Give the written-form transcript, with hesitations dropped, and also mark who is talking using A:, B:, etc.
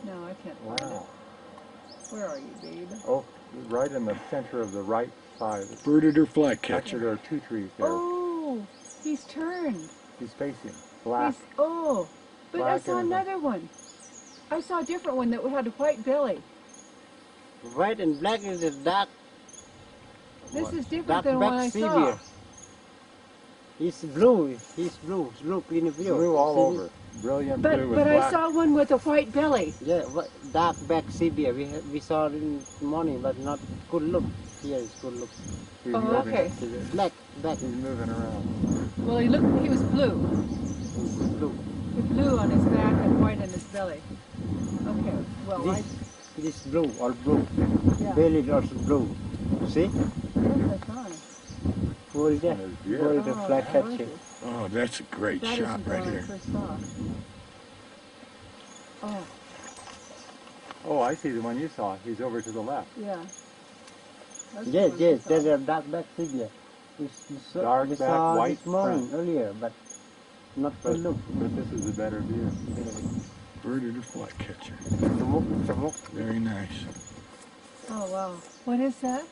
A: No, I can't find it. Where are you, babe?
B: Oh, right in the center of the right side.
C: Verditer Flycatcher.
B: Actually, there are two trees there.
A: Oh, he's turned.
B: He's facing black.
A: But I saw another one. I saw a different one that had a white belly.
D: White and black is the dark.
A: This is different than what I saw.
D: He's blue. He's blue. Blue, clean blue.
B: Blue all over. Brilliant blue with
A: But
B: black.
A: I saw one with a white belly.
D: Yeah, dark back sepia. We saw it in the morning, but not good look. Here is good look.
B: He's
A: Oh,
B: moving.
A: okay.
D: Black.
B: He's moving around.
A: Well, he was blue.
D: Blue.
A: With blue on his back and white on his belly. Okay, well,
D: This blue, all blue.
A: Yeah.
D: Belly is also blue. See?
A: Yes, I saw it.
D: Verditer
A: Oh,
D: Flycatcher.
C: Oh, that's a great
A: That
C: shot
A: isn't the
C: right
A: one I
C: here.
A: first saw. Oh,
B: Oh, I see the one you saw. He's over to the left.
A: yeah. That's the
D: Yes,
A: one I
D: yes,
A: saw.
D: there's a dark back sepia.
B: Dark
D: we
B: back,
D: saw
B: white
D: this morning
B: front.
D: earlier, but not
B: But,
D: good look.
B: but this is a better view.
C: Verditer Flycatcher.
D: Samuk.
C: Very nice.
A: Oh, wow. What is that?